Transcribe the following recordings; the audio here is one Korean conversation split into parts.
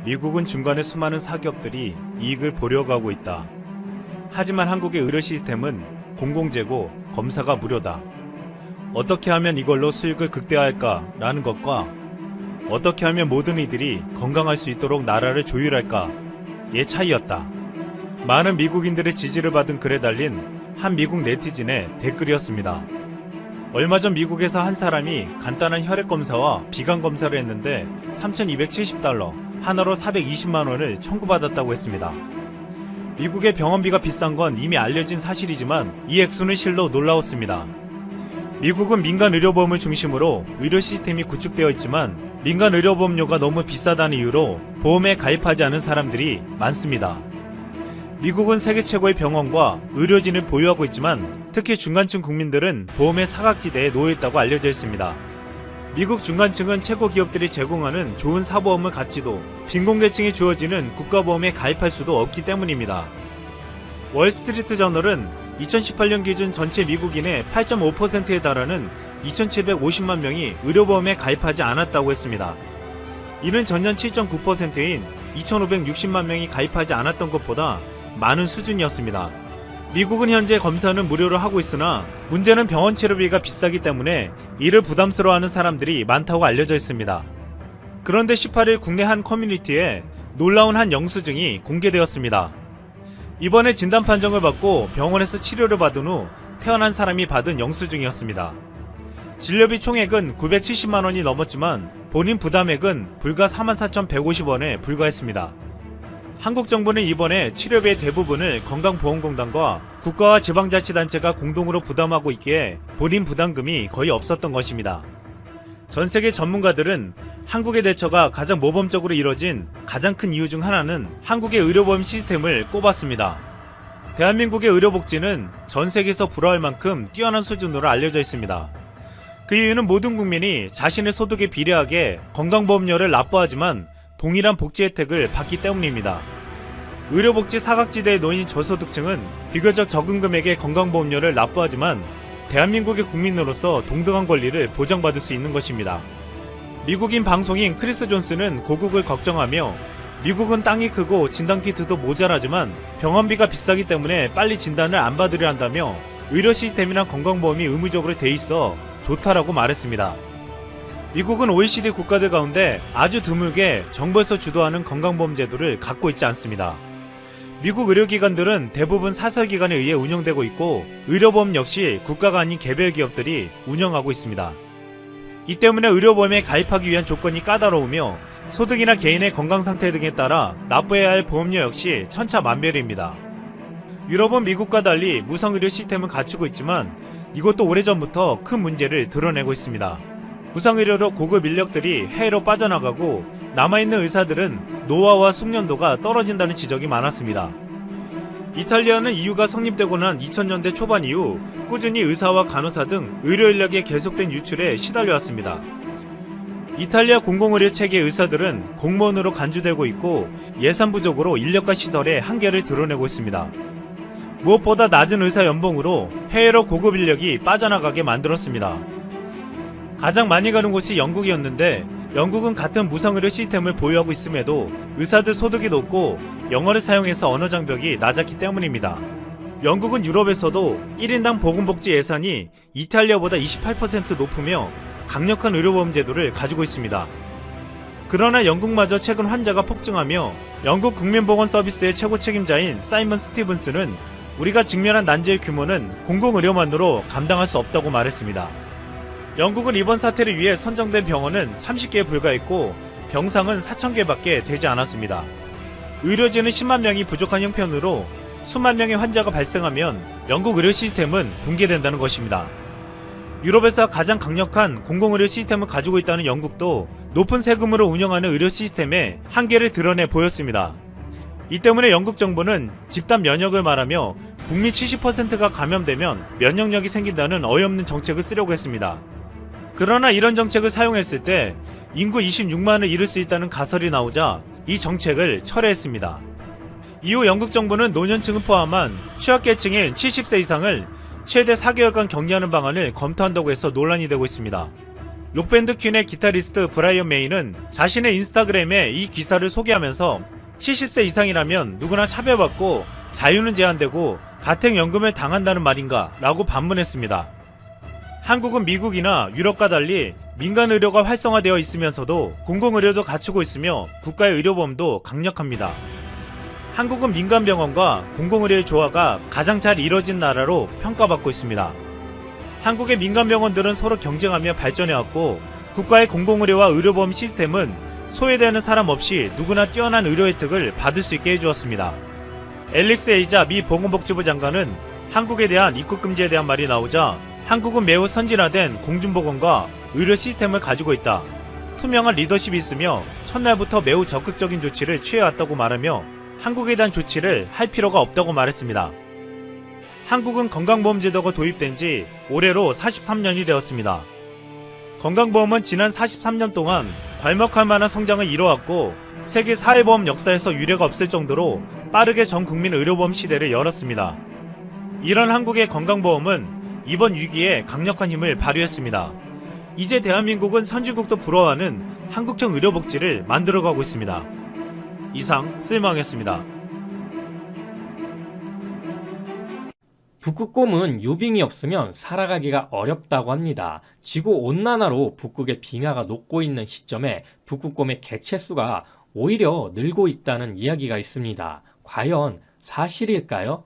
미국은 중간에 수많은 사기업들이 이익을 보려고 하고 있다. 하지만 한국의 의료 시스템은 공공재고 검사가 무료다. 어떻게 하면 이걸로 수익을 극대화할까라는 것과 어떻게 하면 모든 이들이 건강할 수 있도록 나라를 조율할까의 차이였다. 많은 미국인들의 지지를 받은 글에 달린 한 미국 네티즌의 댓글이었습니다. 얼마 전 미국에서 한 사람이 간단한 혈액 검사와 비강 검사를 했는데 $3,270, 하나로 420만원을 청구받았다고 했습니다. 미국의 병원비가 비싼 건 이미 알려진 사실이지만 이 액수는 실로 놀라웠습니다. 미국은 민간 의료보험을 중심으로 의료 시스템이 구축되어 있지만 민간 의료보험료가 너무 비싸다는 이유로 보험에 가입하지 않은 사람들이 많습니다. 미국은 세계 최고의 병원과 의료진을 보유하고 있지만 특히 중간층 국민들은 보험의 사각지대에 놓여 있다고 알려져 있습니다. 미국 중간층은 최고 기업들이 제공하는 좋은 사보험을 갖지도 빈곤계층에 주어지는 국가보험에 가입할 수도 없기 때문입니다. 월스트리트 저널은 2018년 기준 전체 미국인의 8.5%에 달하는 2,750만 명이 의료보험에 가입하지 않았다고 했습니다. 이는 전년 7.9%인 2,560만 명이 가입하지 않았던 것보다 많은 수준이었습니다. 미국은 현재 검사는 무료로 하고 있으나 문제는 병원 치료비가 비싸기 때문에 이를 부담스러워하는 사람들이 많다고 알려져 있습니다. 그런데 18일 국내 한 커뮤니티에 놀라운 한 영수증이 공개되었습니다. 이번에 진단 판정을 받고 병원에서 치료를 받은 후 태어난 사람이 받은 영수증이었습니다. 진료비 총액은 970만원이 넘었지만 본인 부담액은 불과 44,150원에 불과했습니다. 한국 정부는 이번에 치료비의 대부분을 건강보험공단과 국가와 지방자치단체가 공동으로 부담하고 있기에 본인 부담금이 거의 없었던 것입니다. 전 세계 전문가들은 한국의 대처가 가장 모범적으로 이뤄진 가장 큰 이유 중 하나는 한국의 의료보험 시스템을 꼽았습니다. 대한민국의 의료복지는 전 세계에서 불화할 만큼 뛰어난 수준으로 알려져 있습니다. 그 이유는 모든 국민이 자신의 소득에 비례하게 건강보험료를 납부하지만 동일한 복지 혜택을 받기 때문입니다. 의료복지 사각지대에 놓인 저소득층은 비교적 적은 금액의 건강보험료를 납부하지만 대한민국의 국민으로서 동등한 권리를 보장받을 수 있는 것입니다. 미국인 방송인 크리스 존스는 고국을 걱정하며 미국은 땅이 크고 진단키트도 모자라지만 병원비가 비싸기 때문에 빨리 진단을 안 받으려 한다며 의료 시스템이나 건강보험이 의무적으로 돼 있어 좋다라고 말했습니다. 미국은 OECD 국가들 가운데 아주 드물게 정부에서 주도하는 건강보험 제도를 갖고 있지 않습니다. 미국 의료기관들은 대부분 사설기관에 의해 운영되고 있고 의료보험 역시 국가가 아닌 개별 기업들이 운영하고 있습니다. 이 때문에 의료보험에 가입하기 위한 조건이 까다로우며 소득이나 개인의 건강상태 등에 따라 납부해야 할 보험료 역시 천차만별입니다. 유럽은 미국과 달리 무상의료 시스템을 갖추고 있지만 이것도 오래전부터 큰 문제를 드러내고 있습니다. 무상의료로 고급 인력들이 해외로 빠져나가고 남아있는 의사들은 노화와 숙련도가 떨어진다는 지적이 많았습니다. 이탈리아는 EU가 성립되고 난 2000년대 초반 이후 꾸준히 의사와 간호사 등 의료 인력의 계속된 유출에 시달려왔습니다. 이탈리아 공공의료 체계의 의사들은 공무원으로 간주되고 있고 예산 부족으로 인력과 시설의 한계를 드러내고 있습니다. 무엇보다 낮은 의사 연봉으로 해외로 고급 인력이 빠져나가게 만들었습니다. 가장 많이 가는 곳이 영국이었는데 영국은 같은 무상의료 시스템을 보유하고 있음에도 의사들 소득이 높고 영어를 사용해서 언어 장벽이 낮았기 때문입니다. 영국은 유럽에서도 1인당 보건복지 예산이 이탈리아보다 28% 높으며 강력한 의료보험 제도를 가지고 있습니다. 그러나 영국마저 최근 환자가 폭증하며 영국 국민보건 서비스의 최고 책임자인 사이먼 스티븐스는 우리가 직면한 난제의 규모는 공공의료만으로 감당할 수 없다고 말했습니다. 영국은 이번 사태를 위해 선정된 병원은 30개에 불과했고 병상은 4,000개밖에 되지 않았습니다. 의료진은 10만 명이 부족한 형편으로 수만 명의 환자가 발생하면 영국 의료 시스템은 붕괴된다는 것입니다. 유럽에서 가장 강력한 공공의료 시스템을 가지고 있다는 영국도 높은 세금으로 운영하는 의료 시스템에 한계를 드러내 보였습니다. 이 때문에 영국 정부는 집단 면역을 말하며 국민 70%가 감염되면 면역력이 생긴다는 어이없는 정책을 쓰려고 했습니다. 그러나 이런 정책을 사용했을 때 인구 26만을 잃을 수 있다는 가설이 나오자 이 정책을 철회했습니다. 이후 영국 정부는 노년층을 포함한 취약계층인 70세 이상을 최대 4개월간 격리하는 방안을 검토한다고 해서 논란이 되고 있습니다. 록밴드 퀸의 기타리스트 브라이언 메이는 자신의 인스타그램에 이 기사를 소개하면서 70세 이상이라면 누구나 차별받고 자유는 제한되고 가택연금을 당한다는 말인가 라고 반문했습니다. 한국은 미국이나 유럽과 달리 민간 의료가 활성화되어 있으면서도 공공의료도 갖추고 있으며 국가의 의료보험도 강력합니다. 한국은 민간병원과 공공의료의 조화가 가장 잘 이뤄진 나라로 평가받고 있습니다. 한국의 민간병원들은 서로 경쟁하며 발전해왔고 국가의 공공의료와 의료보험 시스템은 소외되는 사람 없이 누구나 뛰어난 의료 혜택을 받을 수 있게 해주었습니다. 앨릭스 에이자 미 보건복지부 장관은 한국에 대한 입국 금지에 대한 말이 나오자 한국은 매우 선진화된 공중보건과 의료 시스템을 가지고 있다. 투명한 리더십이 있으며 첫날부터 매우 적극적인 조치를 취해왔다고 말하며 한국에 대한 조치를 할 필요가 없다고 말했습니다. 한국은 건강보험제도가 도입된 지 올해로 43년이 되었습니다. 건강보험은 지난 43년 동안 괄목할 만한 성장을 이뤄왔고 세계 사회보험 역사에서 유례가 없을 정도로 빠르게 전 국민 의료보험 시대를 열었습니다. 이런 한국의 건강보험은 이번 위기에 강력한 힘을 발휘했습니다. 이제 대한민국은 선진국도 부러워하는 한국형 의료복지를 만들어가고 있습니다. 이상 쓸망했습니다. 북극곰은 유빙이 없으면 살아가기가 어렵다고 합니다. 지구온난화로 북극의 빙하가 녹고 있는 시점에 북극곰의 개체수가 오히려 늘고 있다는 이야기가 있습니다. 과연 사실일까요?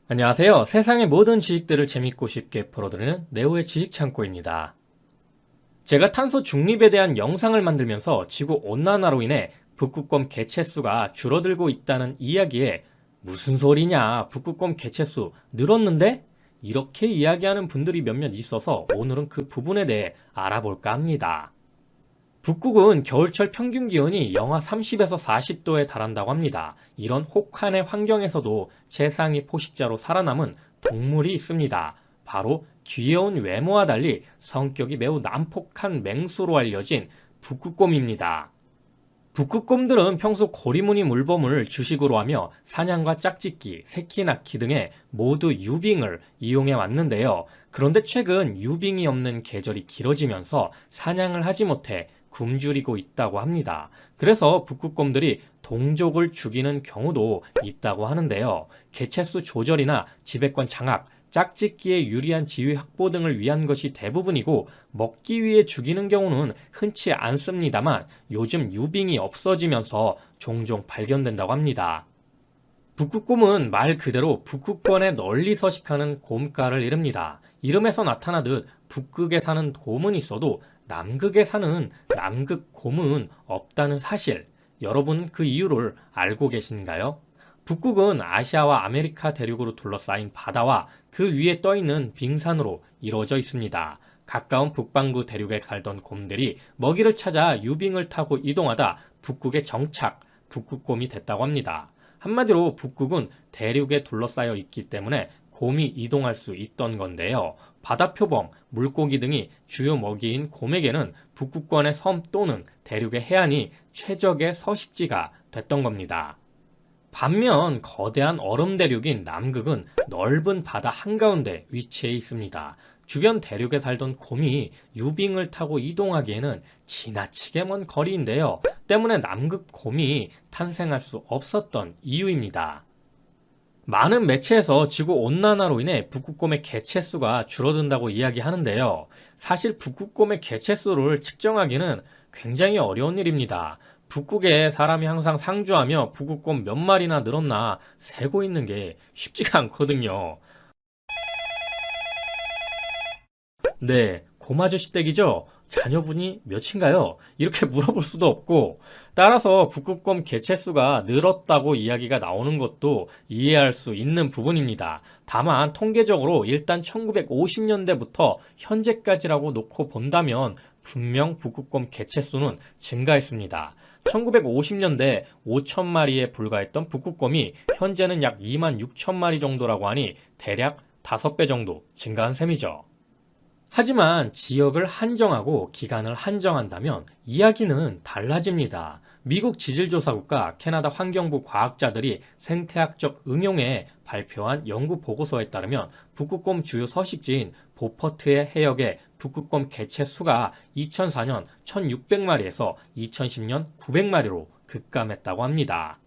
안녕하세요. 세상의 모든 지식들을 재밌고 쉽게 풀어드리는 네오의 지식창고입니다. 제가 탄소 중립에 대한 영상을 만들면서 지구온난화로 인해 북극곰 개체수가 줄어들고 있다는 이야기에 무슨 소리냐, 북극곰 개체수 늘었는데? 이렇게 이야기하는 분들이 몇몇 있어서 오늘은 그 부분에 대해 알아볼까 합니다. 북극은 겨울철 평균 기온이 영하 30에서 40도에 달한다고 합니다. 이런 혹한의 환경에서도 최상위 포식자로 살아남은 동물이 있습니다. 바로 귀여운 외모와 달리 성격이 매우 난폭한 맹수로 알려진 북극곰입니다. 북극곰들은 평소 고리무늬 물범을 주식으로 하며 사냥과 짝짓기, 새끼 낳기 등의 모두 유빙을 이용해 왔는데요. 그런데 최근 유빙이 없는 계절이 길어지면서 사냥을 하지 못해 굶주리고 있다고 합니다. 그래서 북극곰들이 동족을 죽이는 경우도 있다고 하는데요. 개체수 조절이나 지배권 장악, 짝짓기에 유리한 지위 확보 등을 위한 것이 대부분이고 먹기 위해 죽이는 경우는 흔치 않습니다만 요즘 유빙이 없어지면서 종종 발견된다고 합니다. 북극곰은 말 그대로 북극권에 널리 서식하는 곰가를 이릅니다. 이름에서 나타나듯 북극에 사는 곰은 있어도 남극에 사는 남극곰은 없다는 사실, 여러분 그 이유를 알고 계신가요? 북극은 아시아와 아메리카 대륙으로 둘러싸인 바다와 그 위에 떠있는 빙산으로 이루어져 있습니다. 가까운 북반구 대륙에 살던 곰들이 먹이를 찾아 유빙을 타고 이동하다 북극에 정착, 북극곰이 됐다고 합니다. 한마디로 북극은 대륙에 둘러싸여 있기 때문에 곰이 이동할 수 있던 건데요. 바다표범, 물고기 등이 주요 먹이인 곰에게는 북극권의 섬 또는 대륙의 해안이 최적의 서식지가 됐던 겁니다. 반면 거대한 얼음 대륙인 남극은 넓은 바다 한가운데 위치해 있습니다. 주변 대륙에 살던 곰이 유빙을 타고 이동하기에는 지나치게 먼 거리인데요. 때문에 남극 곰이 탄생할 수 없었던 이유입니다. 많은 매체에서 지구온난화로 인해 북극곰의 개체수가 줄어든다고 이야기하는데요. 사실 북극곰의 개체수를 측정하기는 굉장히 어려운 일입니다. 북극에 사람이 항상 상주하며 북극곰 몇 마리나 늘었나 세고 있는 게 쉽지가 않거든요. 네, 곰 아저씨 댁이죠? 자녀분이 몇인가요? 이렇게 물어볼 수도 없고, 따라서 북극곰 개체수가 늘었다고 이야기가 나오는 것도 이해할 수 있는 부분입니다. 다만 통계적으로 일단 1950년대부터 현재까지라고 놓고 본다면 분명 북극곰 개체수는 증가했습니다. 1950년대 5천 마리에 불과했던 북극곰이 현재는 약 2만 6천 마리 정도라고 하니 대략 5배 정도 증가한 셈이죠. 하지만 지역을 한정하고 기간을 한정한다면 이야기는 달라집니다. 미국 지질조사국과 캐나다 환경부 과학자들이 생태학적 응용에 발표한 연구 보고서에 따르면 북극곰 주요 서식지인 보퍼트의 해역의 북극곰 개체 수가 2004년 1600마리에서 2010년 900마리로 급감했다고 합니다.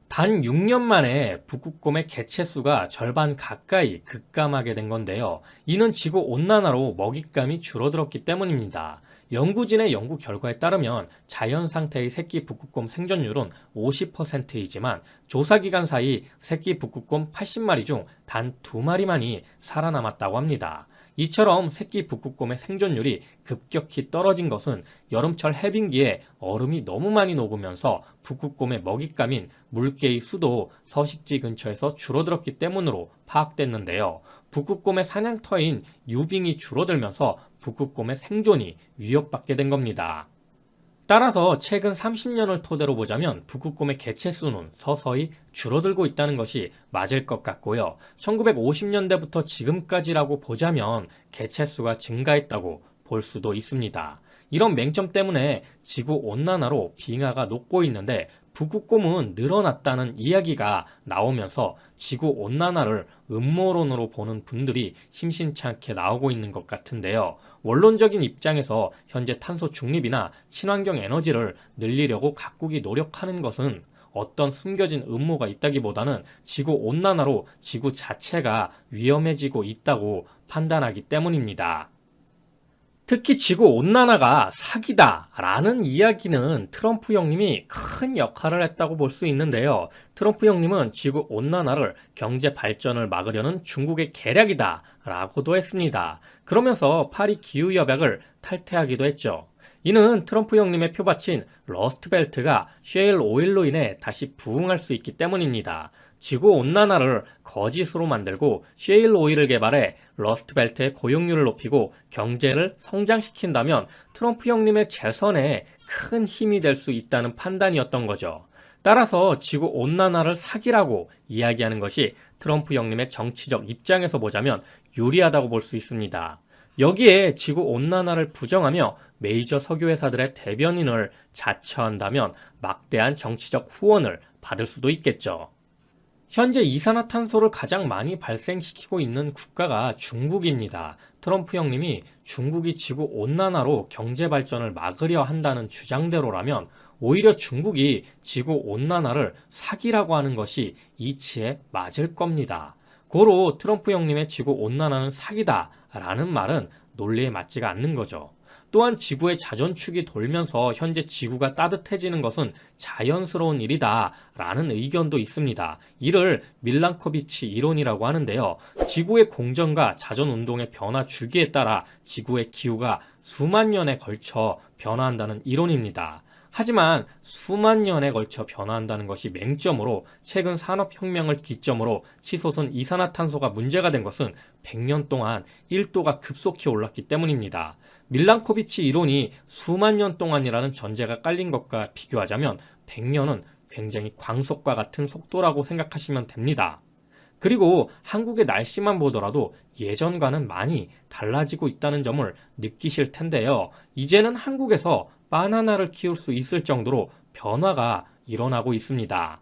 단 6년 만에 북극곰의 개체 수가 절반 가까이 급감하게 된 건데요. 이는 지구 온난화로 먹잇감이 줄어들었기 때문입니다. 연구진의 연구 결과에 따르면 자연 상태의 새끼 북극곰 생존율은 50%이지만 조사 기간 사이 새끼 북극곰 80마리 중 단 2마리만이 살아남았다고 합니다. 이처럼 새끼 북극곰의 생존율이 급격히 떨어진 것은 여름철 해빙기에 얼음이 너무 많이 녹으면서 북극곰의 먹잇감인 물개의 수도 서식지 근처에서 줄어들었기 때문으로 파악됐는데요. 북극곰의 사냥터인 유빙이 줄어들면서 북극곰의 생존이 위협받게 된 겁니다. 따라서 최근 30년을 토대로 보자면 북극곰의 개체 수는 서서히 줄어들고 있다는 것이 맞을 것 같고요. 1950년대부터 지금까지라고 보자면 개체 수가 증가했다고 볼 수도 있습니다. 이런 맹점 때문에 지구 온난화로 빙하가 녹고 있는데 북극곰은 늘어났다는 이야기가 나오면서 지구 온난화를 음모론으로 보는 분들이 심심치 않게 나오고 있는 것 같은데요. 원론적인 입장에서 현재 탄소 중립이나 친환경 에너지를 늘리려고 각국이 노력하는 것은 어떤 숨겨진 음모가 있다기보다는 지구 온난화로 지구 자체가 위험해지고 있다고 판단하기 때문입니다. 특히 지구 온난화가 사기다 라는 이야기는 트럼프 형님이 큰 역할을 했다고 볼 수 있는데요. 트럼프 형님은 지구 온난화를 경제 발전을 막으려는 중국의 계략이다 라고도 했습니다. 그러면서 파리 기후협약을 탈퇴하기도 했죠. 이는 트럼프 형님의 표밭인 러스트벨트가 셰일 오일로 인해 다시 부흥할 수 있기 때문입니다. 지구 온난화를 거짓으로 만들고 셰일 오일을 개발해 러스트벨트의 고용률을 높이고 경제를 성장시킨다면 트럼프 형님의 재선에 큰 힘이 될 수 있다는 판단이었던 거죠. 따라서 지구 온난화를 사기라고 이야기하는 것이 트럼프 형님의 정치적 입장에서 보자면 유리하다고 볼 수 있습니다. 여기에 지구 온난화를 부정하며 메이저 석유회사들의 대변인을 자처한다면 막대한 정치적 후원을 받을 수도 있겠죠. 현재 이산화탄소를 가장 많이 발생시키고 있는 국가가 중국입니다. 트럼프 형님이 중국이 지구 온난화로 경제 발전을 막으려 한다는 주장대로라면 오히려 중국이 지구 온난화를 사기라고 하는 것이 이치에 맞을 겁니다. 고로 트럼프 형님의 지구 온난화는 사기다 라는 말은 논리에 맞지가 않는 거죠. 또한 지구의 자전축이 돌면서 현재 지구가 따뜻해지는 것은 자연스러운 일이다 라는 의견도 있습니다. 이를 밀랑코비치 이론이라고 하는데요. 지구의 공전과 자전운동의 변화 주기에 따라 지구의 기후가 수만 년에 걸쳐 변화한다는 이론입니다. 하지만 수만 년에 걸쳐 변화한다는 것이 맹점으로 최근 산업혁명을 기점으로 치솟은 이산화탄소가 문제가 된 것은 100년 동안 1도가 급속히 올랐기 때문입니다. 밀랑코비치 이론이 수만 년 동안이라는 전제가 깔린 것과 비교하자면 100년은 굉장히 광속과 같은 속도라고 생각하시면 됩니다. 그리고 한국의 날씨만 보더라도 예전과는 많이 달라지고 있다는 점을 느끼실 텐데요. 이제는 한국에서 바나나를 키울 수 있을 정도로 변화가 일어나고 있습니다.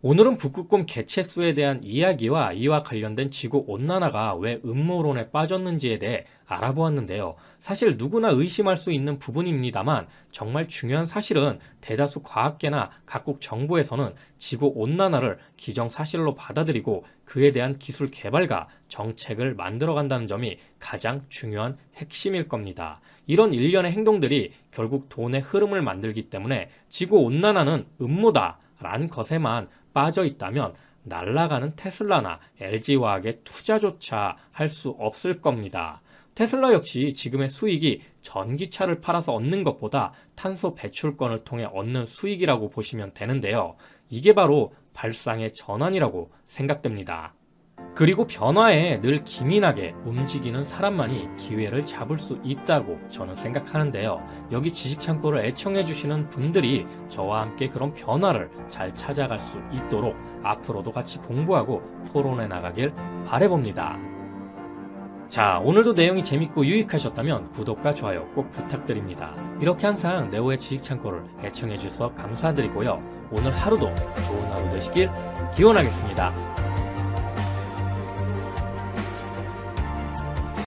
오늘은 북극곰 개체수에 대한 이야기와 이와 관련된 지구 온난화가 왜 음모론에 빠졌는지에 대해 알아보았는데요. 사실 누구나 의심할 수 있는 부분입니다만 정말 중요한 사실은 대다수 과학계나 각국 정부에서는 지구 온난화를 기정사실로 받아들이고 그에 대한 기술 개발과 정책을 만들어간다는 점이 가장 중요한 핵심일 겁니다. 이런 일련의 행동들이 결국 돈의 흐름을 만들기 때문에 지구 온난화는 음모다 라는 것에만 빠져 있다면 날아가는 테슬라나 LG화학의 투자조차 할 수 없을 겁니다. 테슬라 역시 지금의 수익이 전기차를 팔아서 얻는 것보다 탄소 배출권을 통해 얻는 수익이라고 보시면 되는데요. 이게 바로 발상의 전환이라고 생각됩니다. 그리고 변화에 늘 기민하게 움직이는 사람만이 기회를 잡을 수 있다고 저는 생각하는데요. 여기 지식창고를 애청해주시는 분들이 저와 함께 그런 변화를 잘 찾아갈 수 있도록 앞으로도 같이 공부하고 토론해 나가길 바라봅니다. 자, 오늘도 내용이 재밌고 유익하셨다면 구독과 좋아요 꼭 부탁드립니다. 이렇게 항상 네오의 지식창고를 애청해 주셔서 감사드리고요. 오늘 하루도 좋은 하루 되시길 기원하겠습니다.